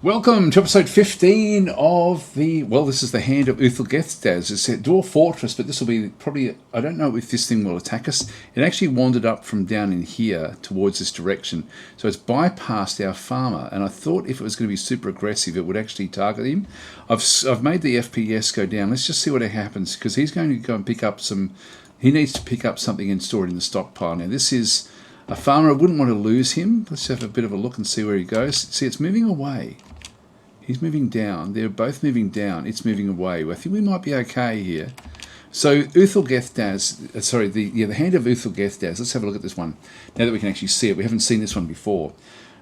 Welcome to episode 15 of this is the Hand of Uthelgethdas. It's a Dwarf Fortress, but this will be probably, I don't know if this thing will attack us. It actually wandered up from down in here towards this direction. So it's bypassed our farmer, and I thought if it was going to be super aggressive, it would actually target him. I've made the FPS go down. Let's just see what happens, because he's going to go and pick up he needs to pick up something and store it in the stockpile. Now this is a farmer. I wouldn't want to lose him. Let's have a bit of a look and see where he goes. See, it's moving away. He's moving down. They're both moving down. It's moving away. I think we might be okay here. So Uthelgethdas, the Hand of Uthelgethdas. Let's have a look at this one. Now that we can actually see it, we haven't seen this one before.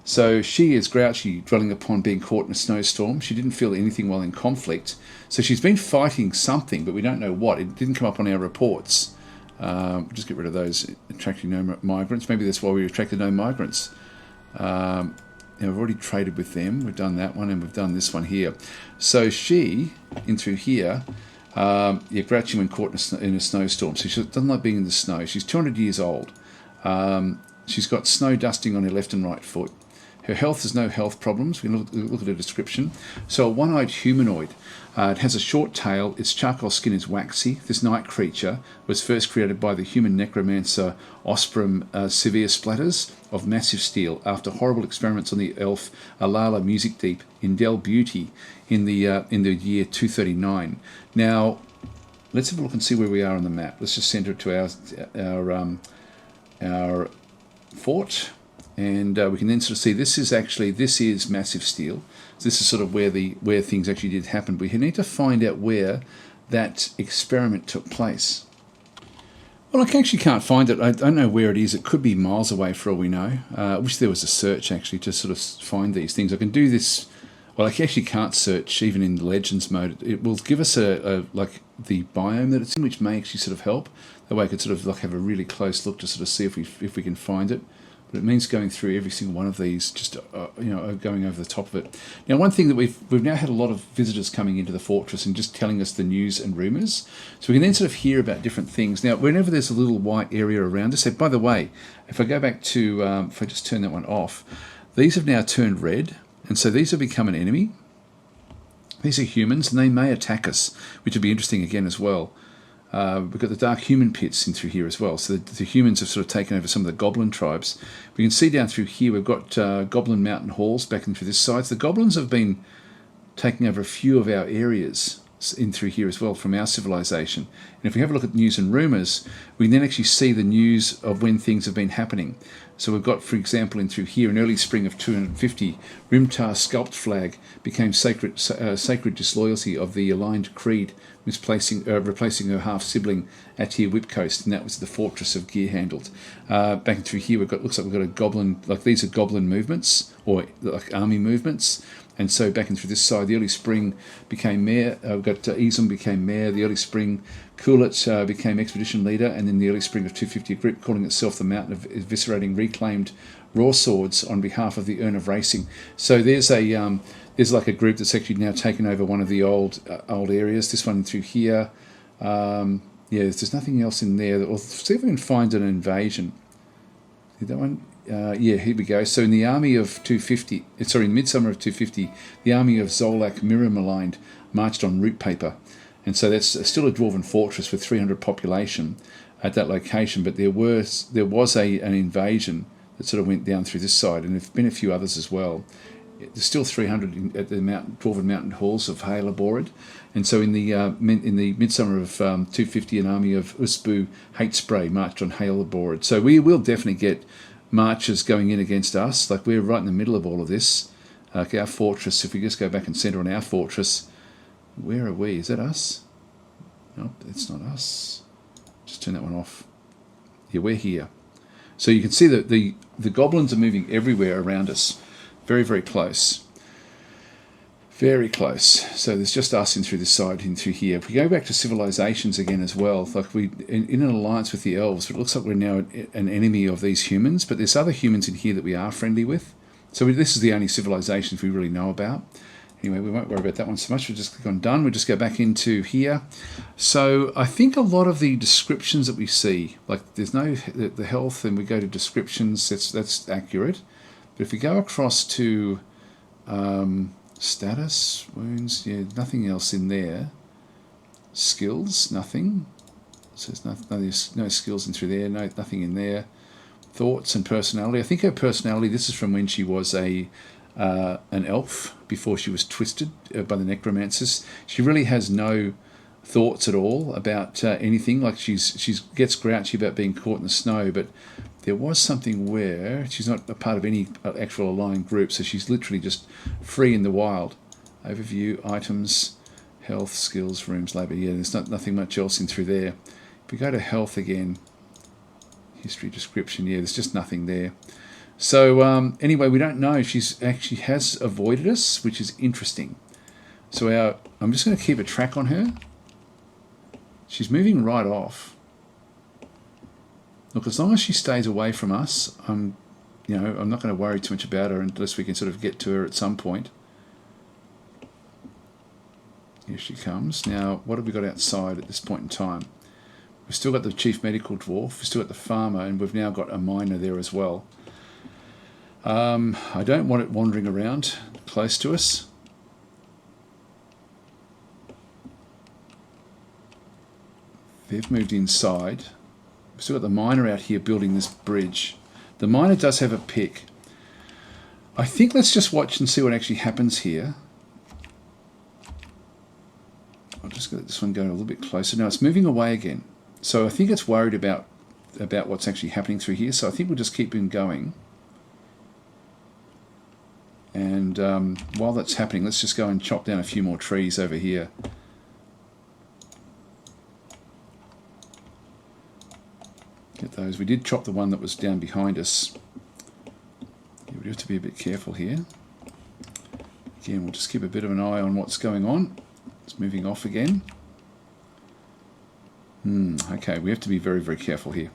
So she is grouchy, dwelling upon being caught in a snowstorm. She didn't feel anything while in conflict. So she's been fighting something, but we don't know what. It didn't come up on our reports. Just get rid of those, attracting no migrants. Maybe that's why we attracted no migrants. Now we've already traded with them. We've done that one, and we've done this one here. So she, in through here, grouchy when caught in a snowstorm. So she doesn't like being in the snow. She's 200 years old. She's got snow dusting on her left and right foot. Her health has no health problems. We can look at her description. So a one-eyed humanoid. It has a short tail. Its charcoal skin is waxy. This night creature was first created by the human necromancer Osprum Severe Splatters of massive steel after horrible experiments on the elf Alala Music Deep in Del Beauty in the year 239. Now, let's have a look and see where we are on the map. Let's just center it to our fort. And we can then sort of see this is massive steel. So this is sort of where things actually did happen. We need to find out where that experiment took place. Well, I actually can't find it. I don't know where it is. It could be miles away for all we know. I wish there was a search actually to sort of find these things. I can do this. Well, I actually can't search even in Legends mode. It will give us like the biome that it's in, which may actually sort of help. That way I could sort of like have a really close look to sort of see if we can find it. But it means going through every single one of these, just going over the top of it. Now, one thing that we've now had a lot of visitors coming into the fortress and just telling us the news and rumours, so we can then sort of hear about different things. Now, whenever there's a little white area around us, by the way, if I go back to, if I just turn that one off, these have now turned red, and so these have become an enemy. These are humans, and they may attack us, which would be interesting again as well. We've got the dark human pits in through here as well. So the humans have sort of taken over some of the goblin tribes. We can see down through here we've got goblin mountain halls back in through this side. So the goblins have been taking over a few of our areas in through here as well from our civilization. And if we have a look at news and rumours, we can then actually see the news of when things have been happening. So we've got, for example, in through here, in early spring of 250, Rimtar's sculpt flag became sacred disloyalty of the aligned creed, replacing her half-sibling Atir Whipcoast, and that was the fortress of Gear Handled. Back in through here, looks like we've got a goblin, like these are goblin movements, or like army movements. And so back in through this side, the early spring became mayor. We've got Izum became mayor. The early spring, Kulit became expedition leader. And then the early spring of 250, a group calling itself the Mountain of Eviscerating reclaimed raw swords on behalf of the Urn of Racing. So there's like a group that's actually now taken over one of the old areas. This one through here. There's nothing else in there. We'll see if we can find an invasion. See that one? Here we go. So in the army of 250, in midsummer of 250, the army of Zolak Mirror-maligned marched on root paper. And so that's still a dwarven fortress with 300 population at that location, but there was an invasion that sort of went down through this side, and there have been a few others as well. There's still 300 at the dwarven mountain halls of Haleborod. And so in the midsummer of 250, an army of Usbu Hatespray marched on Haleborod. So we will definitely get marches going in against us. Like, we're right in the middle of all of this. Like our fortress, if we just go back and center on our fortress, where are we? Is that us? Nope, it's not us. Just turn that one off. Yeah, we're here. So you can see that the goblins are moving everywhere around us. Very, very close. Very close. So there's just us in through this side, in through here. If we go back to civilizations again as well, like in an alliance with the elves, it looks like we're now an enemy of these humans, but there's other humans in here that we are friendly with. So this is the only civilizations we really know about. Anyway, we won't worry about that one so much. We'll just click on done. We'll just go back into here. So I think a lot of the descriptions that we see, like there's no the health, and we go to descriptions, that's accurate. But if we go across to Status, wounds, yeah, nothing else in there. Skills, nothing. So there's no skills in through there, nothing in there. Thoughts and personality. I think her personality, this is from when she was an elf, before she was twisted by the necromancers. She really has no thoughts at all about anything. Like she gets grouchy about being caught in the snow, but there was something where she's not a part of any actual aligned group, so she's literally just free in the wild. Overview, items, health, skills, rooms, labour. Yeah, there's nothing much else in through there. If we go to health again, history, description, yeah, there's just nothing there. So anyway, we don't know. She's actually has avoided us, which is interesting. So I'm just going to keep a track on her. She's moving right off. Look, as long as she stays away from us, I'm not going to worry too much about her unless we can sort of get to her at some point. Here she comes. Now, what have we got outside at this point in time? We've still got the chief medical dwarf, we've still got the farmer, and we've now got a miner there as well. I don't want it wandering around close to us. They've moved inside. We've still got the miner out here building this bridge. The miner does have a pick. I think let's just watch and see what actually happens here. I'll just get this one going a little bit closer. Now it's moving away again. So I think it's worried about what's actually happening through here. So I think we'll just keep him going. And while that's happening, let's just go and chop down a few more trees over here. Get those. We did chop the one that was down behind us. We have to be a bit careful here. Again, we'll just keep a bit of an eye on what's going on. It's moving off again. Okay, we have to be very, very careful here.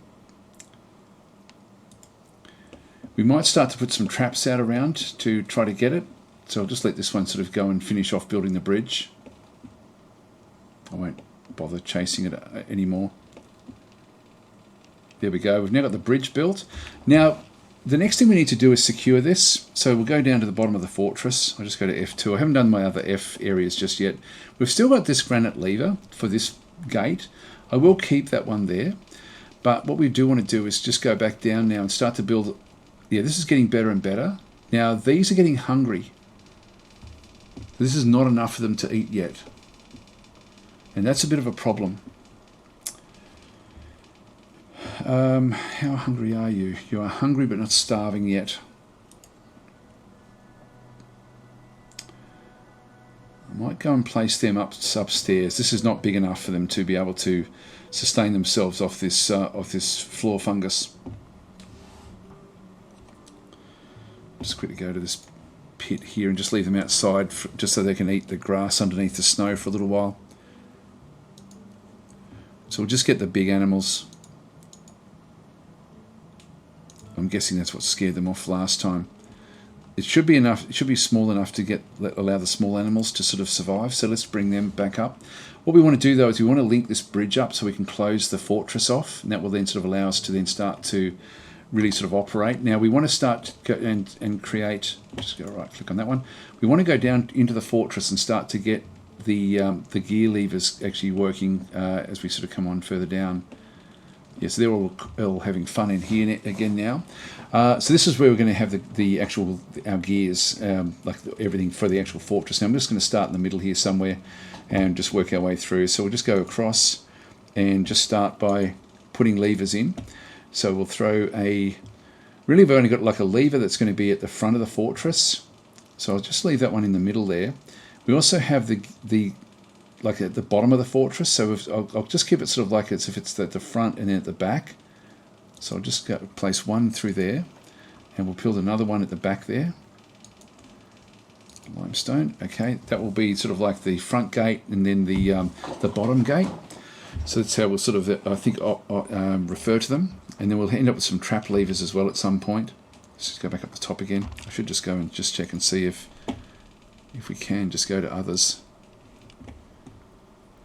We might start to put some traps out around to try to get it. So I'll just let this one sort of go and finish off building the bridge. I won't bother chasing it anymore. There we go. We've now got the bridge built. Now, the next thing we need to do is secure this. So we'll go down to the bottom of the fortress. I'll just go to F2. I haven't done my other F areas just yet. We've still got this granite lever for this gate. I will keep that one there. But what we do want to do is just go back down now and start to build. Yeah, this is getting better and better. Now, these are getting hungry. This is not enough for them to eat yet. And that's a bit of a problem. How hungry are you? You are hungry but not starving yet. I might go and place them upstairs. This is not big enough for them to be able to sustain themselves off this floor fungus. Just quickly go to this pit here and just leave them outside just so they can eat the grass underneath the snow for a little while. So we'll just get the big animals. I'm guessing that's what scared them off last time. It should be enough. It should be small enough to allow the small animals to sort of survive. So let's bring them back up. What we want to do though is we want to link this bridge up so we can close the fortress off, and that will then sort of allow us to then start to really sort of operate. Now we want to start and create. Just go right click on that one. We want to go down into the fortress and start to get the gear levers actually working as we sort of come on further down. Yes, they're all having fun in here again now. So this is where we're going to have our gears, like everything for the actual fortress. Now I'm just going to start in the middle here somewhere and just work our way through. So we'll just go across and just start by putting levers in. So we'll throw really we've only got like a lever that's going to be at the front of the fortress. So I'll just leave that one in the middle there. We also have the like at the bottom of the fortress, so I'll just keep it sort of like as if it's at the front and then at the back. So I'll just place one through there, and we'll build another one at the back there. Limestone, okay, that will be sort of like the front gate and then the bottom gate. So that's how we'll sort of, I think, refer to them. And then we'll end up with some trap levers as well at some point. Let's just go back up the top again. I should just go and just check and see if we can just go to others.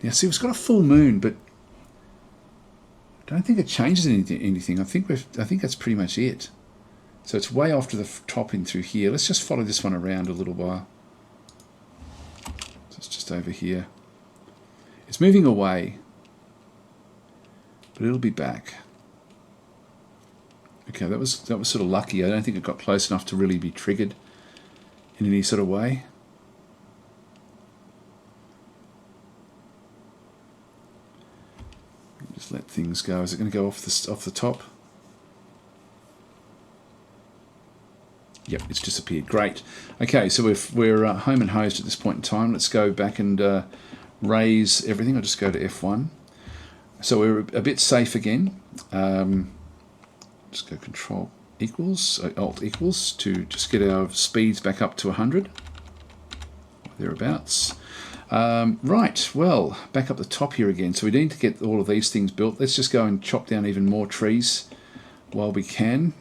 Yeah, see, it's got a full moon, but I don't think it changes anything. I think that's pretty much it. So it's way off to the top in through here. Let's just follow this one around a little while. it's just over here. It's moving away, but it'll be back. Okay, that was sort of lucky. I don't think it got close enough to really be triggered in any sort of way. Just let things go. Is it going to go off the top? Yep, it's disappeared. Great. Okay, so we're home and hosed at this point in time. Let's go back and raise everything. I'll just go to F1. So we're a bit safe again. Just go Control equals, Alt equals to just get our speeds back up to 100. Thereabouts. Right, well, back up the top here again. So we need to get all of these things built. Let's just go and chop down even more trees while we can.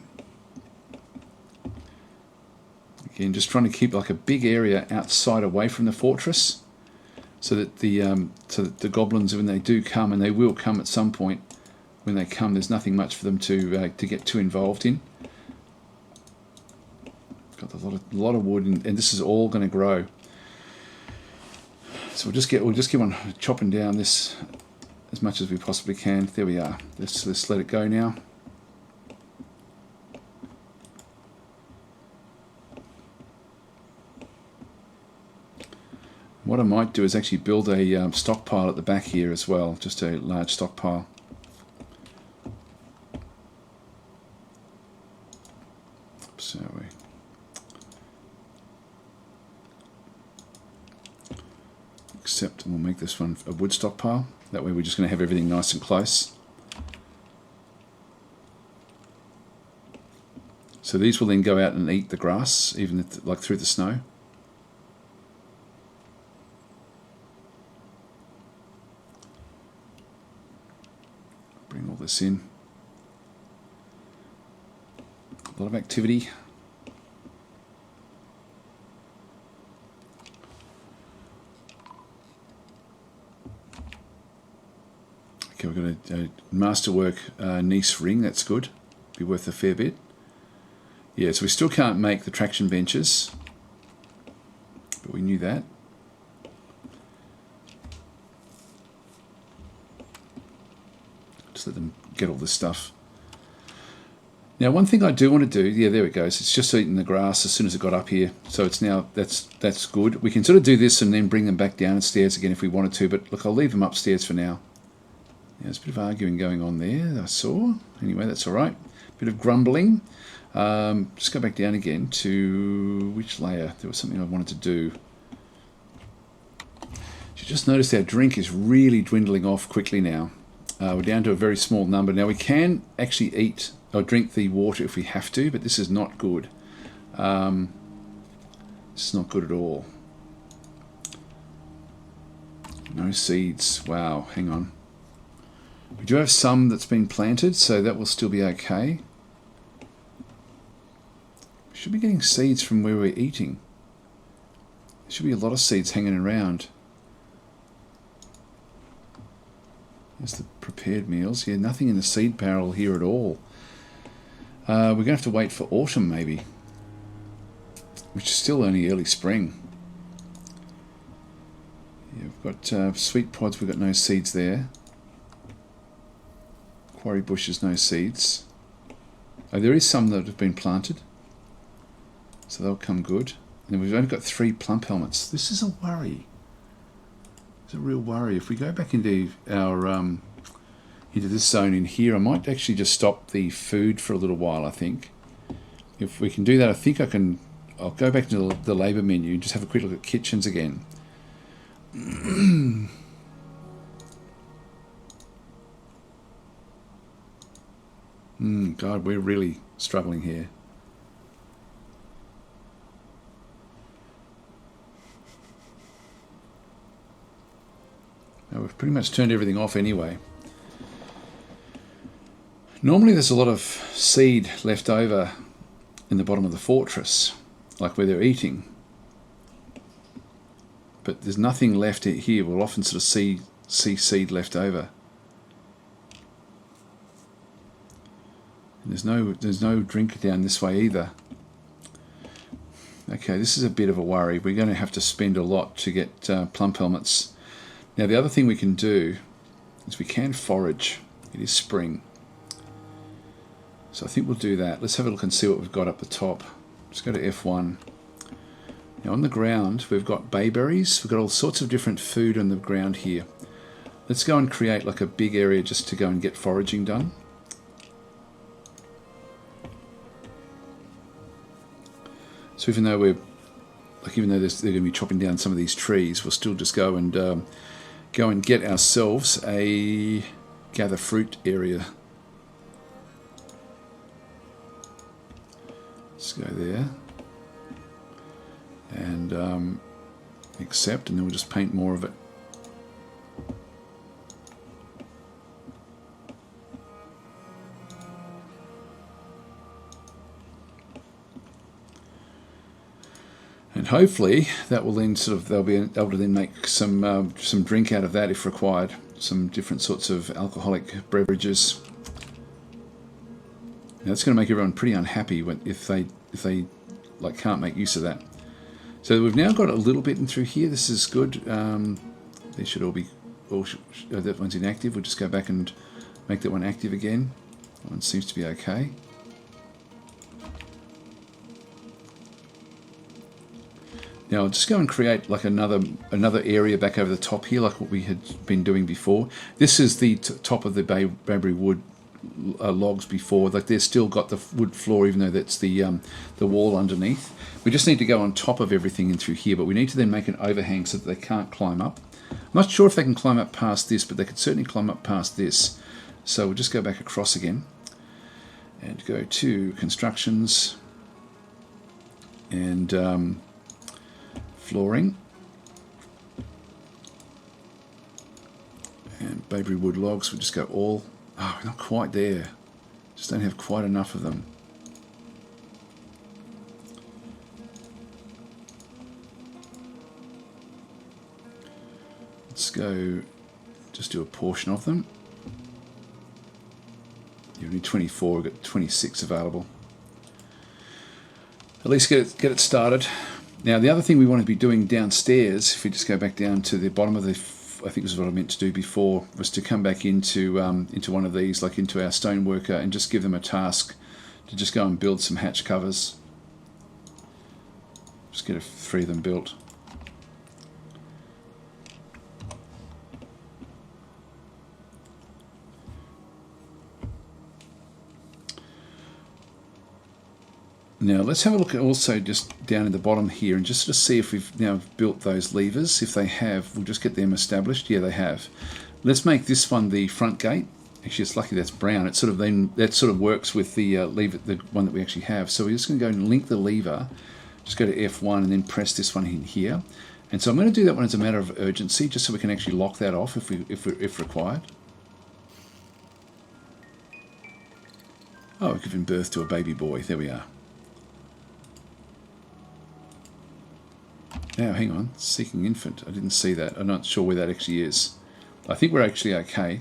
Again, just trying to keep like a big area outside away from the fortress, so that the goblins, when they do come, and they will come at some point, when they come, there's nothing much for them to get too involved in. Got a lot of wood, and this is all going to grow. So we'll just keep on chopping down this as much as we possibly can. There we are. Let's let it go now. What I might do is actually build a stockpile at the back here as well, just a large stockpile. So accept, and we'll make this one a wood stockpile. That way we're just going to have everything nice and close. So these will then go out and eat the grass, even like through the snow. Bring all this in. A lot of activity. Okay, we've got a masterwork Nice ring. That's good. Be worth a fair bit. Yeah, so we still can't make the traction benches, but we knew that. Just let them get all this stuff. Now, one thing I do want to do, yeah, there it goes. It's just eating the grass as soon as it got up here. So it's now, that's good. We can sort of do this and then bring them back downstairs again if we wanted to. But look, I'll leave them upstairs for now. Yeah, there's a bit of arguing going on there, I saw. Anyway, that's all right. Bit of grumbling. Just go back down again to which layer? There was something I wanted to do. You just noticed our drink is really dwindling off quickly now. We're down to a very small number. Now we can actually eat or drink the water if we have to, but this is not good. It's not good at all. No seeds. Wow, hang on. We do have some that's been planted, so that will still be okay. We should be getting seeds from where we're eating. There should be a lot of seeds hanging around. There's the prepared meals. Yeah, nothing in the seed barrel here at all. We're going to have to wait for autumn maybe, which is still only early spring. Yeah, we've got sweet pods, we've got no seeds there. Quarry bushes, no seeds. Oh, there is some that have been planted, so they'll come good. And we've only got 3 plump helmets. This is a worry. It's a real worry. If we go back into our into this zone in here, I might actually just stop the food for a little while. I think if we can do that, I think I'll go back to the labour menu and just have a quick look at kitchens again. God, we're really struggling here. Now, we've pretty much turned everything off anyway. Normally there's a lot of seed left over in the bottom of the fortress, like where they're eating. But there's nothing left here. We'll often sort of see seed left over. And there's no drink down this way either. Okay, this is a bit of a worry. We're going to have to spend a lot to get plump helmets. Now the other thing we can do is we can forage. It is spring. So I think we'll do that. Let's have a look and see what we've got up the top. Let's go to F1. Now on the ground we've got bayberries. We've got all sorts of different food on the ground here. Let's go and create like a big area just to go and get foraging done. So even though they're going to be chopping down some of these trees, we'll still just go and get ourselves a gather fruit area. Let's go there and accept, and then we'll just paint more of it. And hopefully that will then they'll be able to then make some drink out of that if required, some different sorts of alcoholic beverages. Now that's going to make everyone pretty unhappy if they like can't make use of that. So we've now got a little bit in through here. This is good. They should all be that one's inactive. We'll just go back and make that one active again. That one seems to be okay. Now I'll just go and create like another area back over the top here, like what we had been doing before. This is the top of the bayberry wood logs before. Like they've still got the wood floor, even though that's the wall underneath. We just need to go on top of everything in through here, but we need to then make an overhang so that they can't climb up. I'm not sure if they can climb up past this, but they could certainly climb up past this. So we'll just go back across again and go to constructions and flooring and bayberry wood logs. We'll just go all. Oh, we're not quite there. Just don't have quite enough of them. Let's go just do a portion of them. You need 24, we've got 26 available. At least get it started. Now the other thing we want to be doing downstairs, if we just go back down to the bottom of the, I think this is what I meant to do before, was to come back into one of these, like into our stoneworker, and just give them a task to just go and build some hatch covers. Just get 3 of them built. Now let's have a look at also just down in the bottom here and just to see if we've now built those levers. If they have, we'll just get them established. Yeah, they have. Let's make this one the front gate. Actually, it's lucky that's brown. It sort of then that sort of works with the lever, the one that we actually have. So we're just going to go and link the lever. Just go to F1 and then press this one in here. And so I'm going to do that one as a matter of urgency, just so we can actually lock that off if required. Oh, we're giving birth to a baby boy. There we are. Now, hang on, seeking infant. I didn't see that. I'm not sure where that actually is. I think we're actually okay.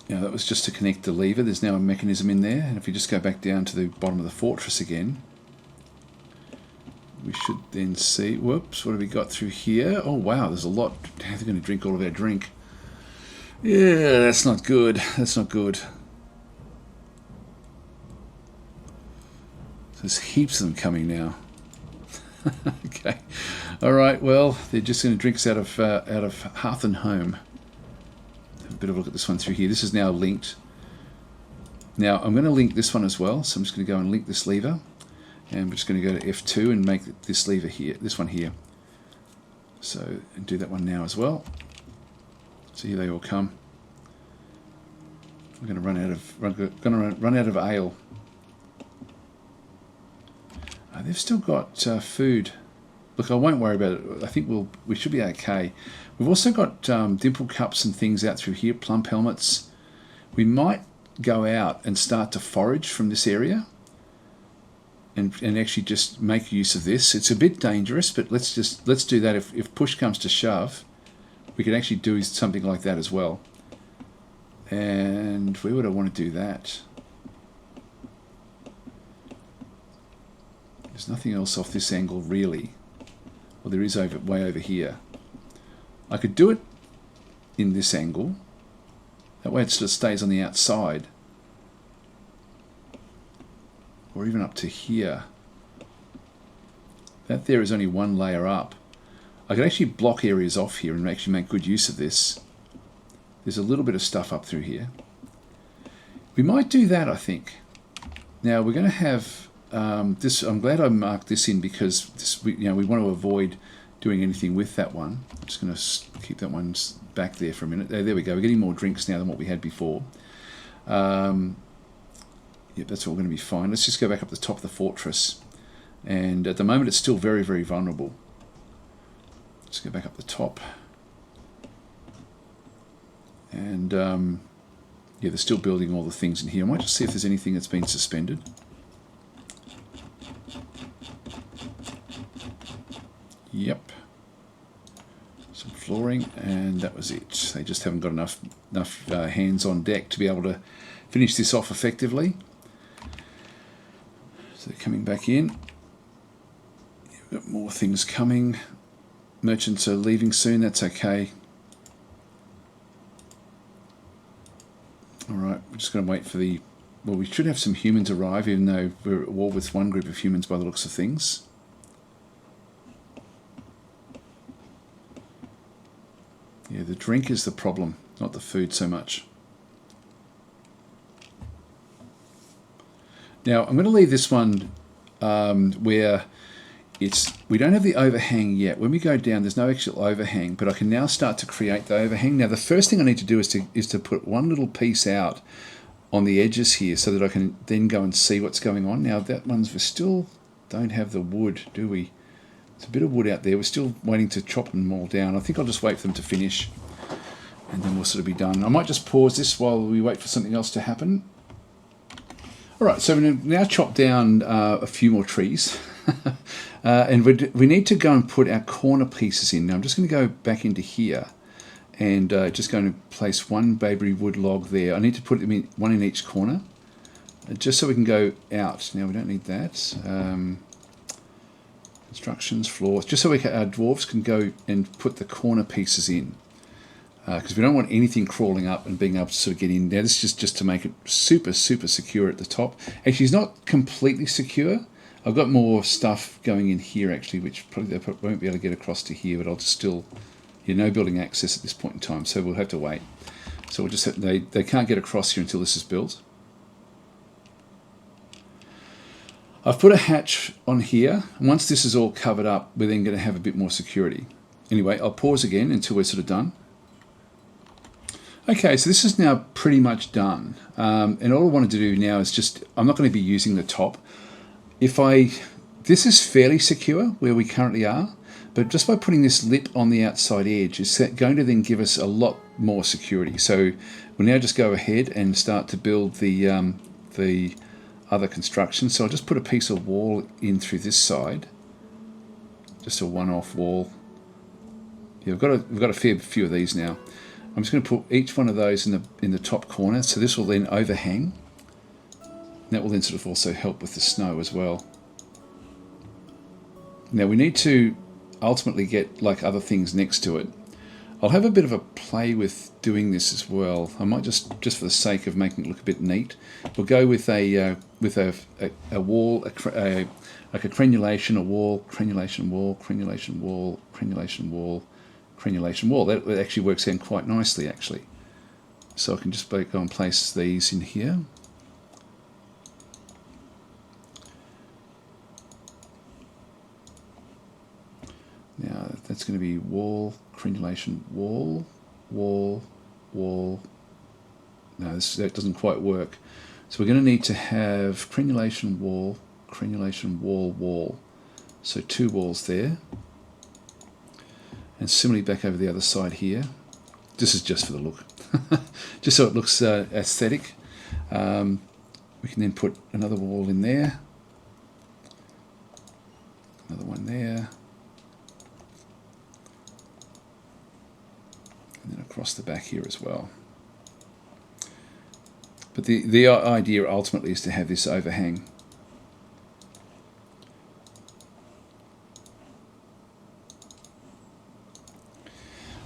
Now that was just to connect the lever. There's now a mechanism in there. And if we just go back down to the bottom of the fortress again, we should then see, whoops, what have we got through here? Oh wow, there's a lot. They're going to drink all of our drink. Yeah, that's not good. That's not good. There's heaps of them coming now. Okay, all right. Well, they're just going to drink us out of hearth and home. Have a bit of a look at this one through here. This is now linked. Now I'm going to link this one as well. So I'm just going to go and link this lever, and we're just going to go to F2 and make this lever here, this one here. So and do that one now as well. So here they all come. I'm going to run out of ale. They've still got food. Look, I won't worry about it. I think we should be okay. We've also got dimple cups and things out through here, plump helmets. We might go out and start to forage from this area and actually just make use of this. It's a bit dangerous, but let's do that. If push comes to shove, we can actually do something like that as well. And where would I want to do that? There's nothing else off this angle really. Well, there is way over here. I could do it in this angle. That way it sort of stays on the outside. Or even up to here. That there is only one layer up. I could actually block areas off here and actually make good use of this. There's a little bit of stuff up through here. We might do that, I think. Now we're going to have this. I'm glad I marked this in because this, we want to avoid doing anything with that one. I'm just going to keep that one back there for a minute. There we go. We're getting more drinks now than what we had before. Yep, that's all going to be fine. Let's just go back up the top of the fortress. And at the moment it's still very, very vulnerable. Let's go back up the top. And yeah, they're still building all the things in here. I might just see if there's anything that's been suspended. Yep. Some flooring, and that was it. They just haven't got enough hands on deck to be able to finish this off effectively. So they're coming back in. We've got more things coming. Merchants are leaving soon, that's okay. Alright, we're just going to wait for the... Well, we should have some humans arrive, even though we're at war with one group of humans by the looks of things. Yeah, the drink is the problem, not the food so much. Now, I'm going to leave this one where we don't have the overhang yet. When we go down, there's no actual overhang, but I can now start to create the overhang. Now, the first thing I need to do is to put one little piece out on the edges here so that I can then go and see what's going on. Now, that one's, we still don't have the wood, do we? There's a bit of wood out there. We're still waiting to chop them all down. I think I'll just wait for them to finish, and then we'll sort of be done. I might just pause this while we wait for something else to happen. All right, so we've now chopped down a few more trees. And we need to go and put our corner pieces in. Now I'm just going to go back into here and just going to place one baby wood log there. I need to put them in, one in each corner, just so we can go out. Now we don't need that. Constructions, floors, just so our dwarves can go and put the corner pieces in. Because we don't want anything crawling up and being able to sort of get in. Now this is just to make it super, super secure at the top. Actually, it's not completely secure. I've got more stuff going in here actually, which probably they won't be able to get across to here, but I'll just still, no building access at this point in time, so we'll have to wait. So we'll just have, they can't get across here until this is built. I've put a hatch on here, and once this is all covered up, we're then going to have a bit more security. Anyway, I'll pause again until we're sort of done. Okay, so this is now pretty much done, and all I wanted to do now is just, I'm not going to be using the top. This is fairly secure where we currently are, but just by putting this lip on the outside edge, it's going to then give us a lot more security. So we'll now just go ahead and start to build the other construction. So I'll just put a piece of wall in through this side, just a one-off wall. Yeah, we've got a fair few of these now. I'm just going to put each one of those in the top corner, so this will then overhang. That will then sort of also help with the snow as well. Now we need to ultimately get like other things next to it. I'll have a bit of a play with doing this as well. I might just for the sake of making it look a bit neat, we'll go with a wall, like a crenulation, a wall, crenulation wall, crenulation wall, crenulation wall, crenulation wall. That actually works out quite nicely actually. So I can just go and place these in here. Now that's going to be wall, crenulation, wall, wall, wall. No, that doesn't quite work. So we're going to need to have crenulation, wall, wall. So two walls there. And similarly back over the other side here. This is just for the look. Just so it looks aesthetic. We can then put another wall in there. Another one there. And then across the back here as well. But the idea ultimately is to have this overhang.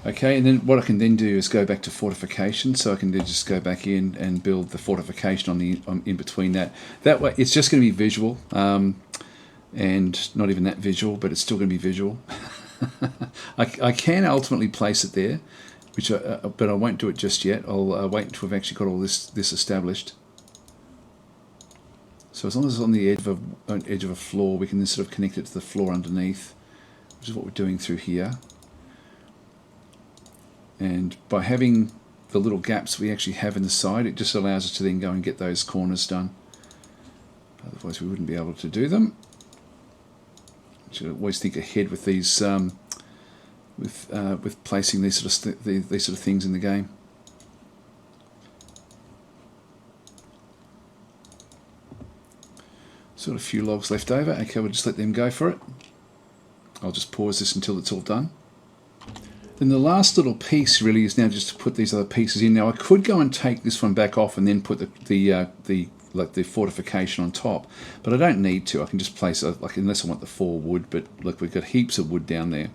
Okay, and then what I can then do is go back to fortification, so I can then just go back in and build the fortification in between that. That way, it's just going to be visual, and not even that visual, but it's still going to be visual. I can ultimately place it there, but I won't do it just yet. I'll wait until we've actually got all this established. So as long as it's on the edge of a floor, we can then sort of connect it to the floor underneath, which is what we're doing through here. And by having the little gaps we actually have in the side, it just allows us to then go and get those corners done. Otherwise we wouldn't be able to do them. You should always think ahead with these, with placing these sort of things in the game. Sort of a few logs left over. Okay, we'll just let them go for it. I'll just pause this until it's all done. Then the last little piece really is now just to put these other pieces in. Now I could go and take this one back off and then put the fortification on top, but I don't need to. I can just place it, like, unless I want the 4 wood. But look, we've got heaps of wood down there,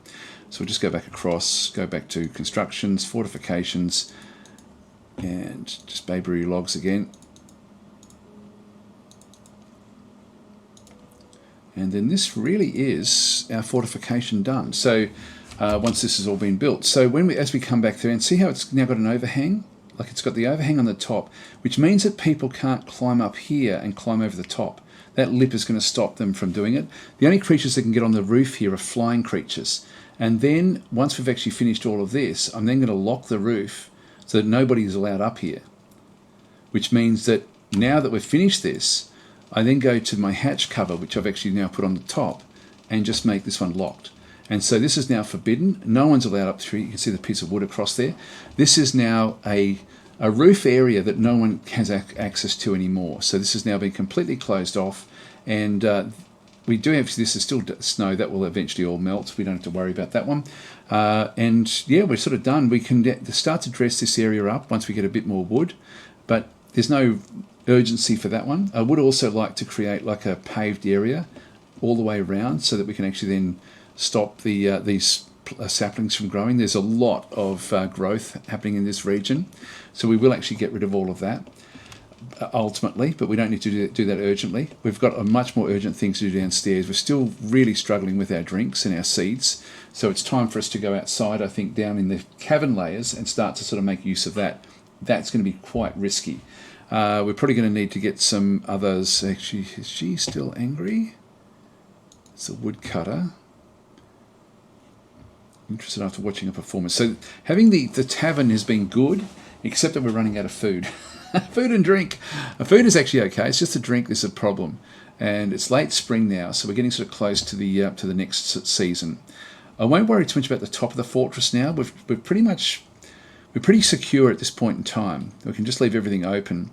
so we'll just go back across, go back to constructions, fortifications, and just Bayberry logs again. And then this really is our fortification done. So once this has all been built, so as we come back through and see how it's now got an overhang, like it's got the overhang on the top, which means that people can't climb up here and climb over the top. That lip is going to stop them from doing it. The only creatures that can get on the roof here are flying creatures. And then once we've actually finished all of this, I'm then going to lock the roof so that nobody is allowed up here, which means that now that we've finished this, I then go to my hatch cover, which I've actually now put on the top, and just make this one locked. And so this is now forbidden. No one's allowed up through. You can see the piece of wood across there. This is now a roof area that no one has access to anymore. So this has now been completely closed off. And we do have, this is still snow. That will eventually all melt. We don't have to worry about that one. And yeah, we're sort of done. We can start to dress this area up once we get a bit more wood. But there's no urgency for that one. I would also like to create like a paved area all the way around so that we can actually then stop these saplings from growing. There's a lot of growth happening in this region, so we will actually get rid of all of that ultimately, but we don't need to do that urgently. We've got a much more urgent things to do downstairs. We're still really struggling with our drinks and our seeds, so it's time for us to go outside, I think, down in the cavern layers and start to sort of make use of that. That's going to be quite risky. We're probably going to need to get some others. Actually, is she still angry? It's a woodcutter. Interested after watching a performance. So having the tavern has been good, except that we're running out of food. Food and drink. Food is actually okay. It's just the drink that's a problem. And it's late spring now, so we're getting sort of close to the next season. I won't worry too much about the top of the fortress now. We're pretty secure at this point in time. We can just leave everything open.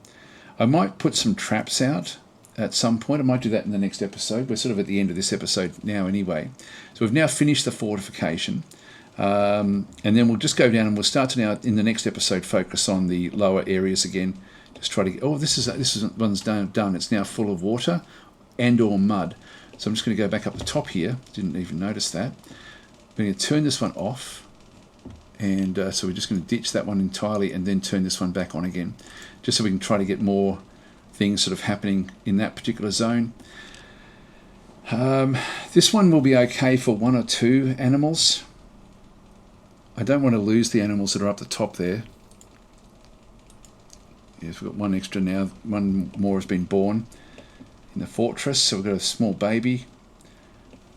I might put some traps out at some point. I might do that in the next episode. We're sort of at the end of this episode now anyway. So we've now finished the fortification. And then we'll just go down and we'll start to now in the next episode focus on the lower areas again. Just try to get, oh, this is one's done. It's now full of water and or mud. So I'm just going to go back up the top here. Didn't even notice that. I'm going to turn this one off. And so we're just going to ditch that one entirely and then turn this one back on again, just so we can try to get more things sort of happening in that particular zone. This one will be okay for 1 or 2 animals. I don't want to lose the animals that are up the top there. Yes, we've got 1 extra now. 1 more has been born in the fortress, so we've got a small baby.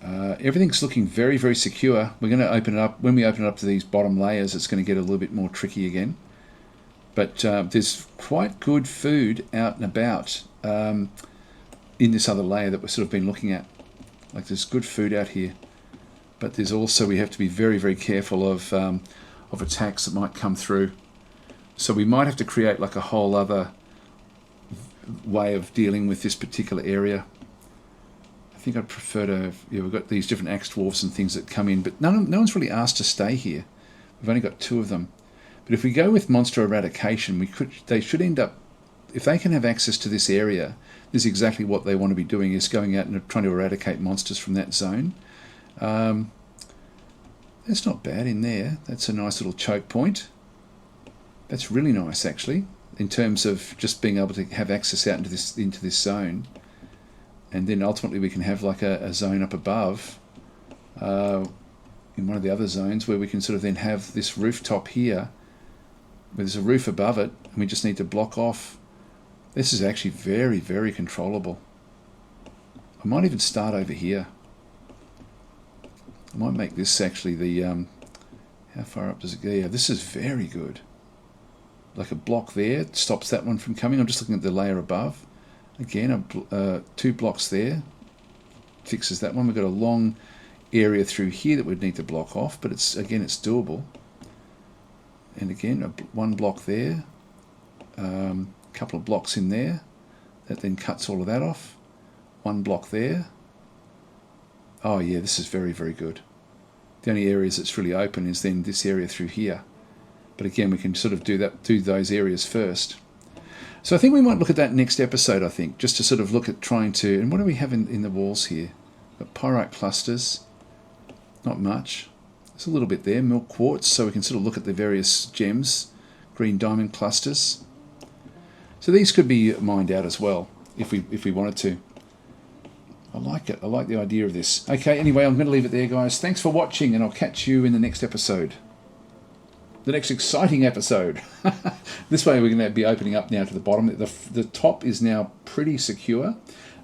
Everything's looking very, very secure. We're going to open it up. When we open it up to these bottom layers, it's going to get a little bit more tricky again. But there's quite good food out and about in this other layer that we've sort of been looking at. Like there's good food out here. But there's also, we have to be very, very careful of attacks that might come through. So we might have to create like a whole other way of dealing with this particular area. I think I'd prefer to, yeah, we've got these different axe dwarfs and things that come in, but no one's really asked to stay here. We've only got 2 of them. But if we go with monster eradication, they should end up if they can have access to this area, this is exactly what they want to be doing, is going out and trying to eradicate monsters from that zone. That's not bad in there. That's a nice little choke point. That's really nice, actually, in terms of just being able to have access out into this zone. And then ultimately we can have like a zone up above in one of the other zones where we can sort of then have this rooftop here where there's a roof above it, and we just need to block off. This is actually very, very controllable. I might even start over here. I might make this actually the how far up does it go? Yeah, this is very good. Like a block there stops that one from coming. I'm just looking at the layer above. Again, 2 blocks there fixes that one. We've got a long area through here that we'd need to block off, but it's doable. And again, 1 block there, couple of blocks in there. That then cuts all of that off. 1 block there. Oh yeah, this is very, very good. The only areas that's really open is then this area through here. But again, we can sort of do those areas first. So I think we might look at that next episode, I think, just to sort of look at trying to... And what do we have in the walls here? Got pyrite clusters. Not much. There's a little bit there. Milk quartz, so we can sort of look at the various gems. Green diamond clusters. So these could be mined out as well, if we wanted to. I like it. I like the idea of this. Okay, anyway, I'm going to leave it there, guys. Thanks for watching, and I'll catch you in the next episode. The next exciting episode. This way we're going to be opening up now to the bottom. The top is now pretty secure,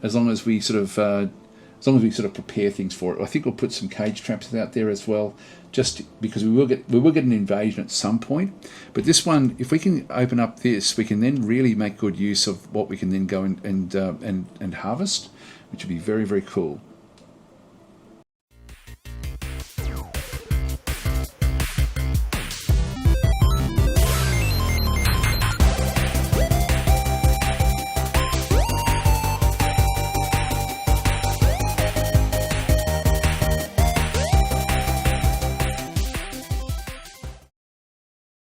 as long as we sort of prepare things for it. I think we'll put some cage traps out there as well, just because we will get an invasion at some point. But this one, if we can open up this, we can then really make good use of what we can then go and harvest, which would be very, very cool.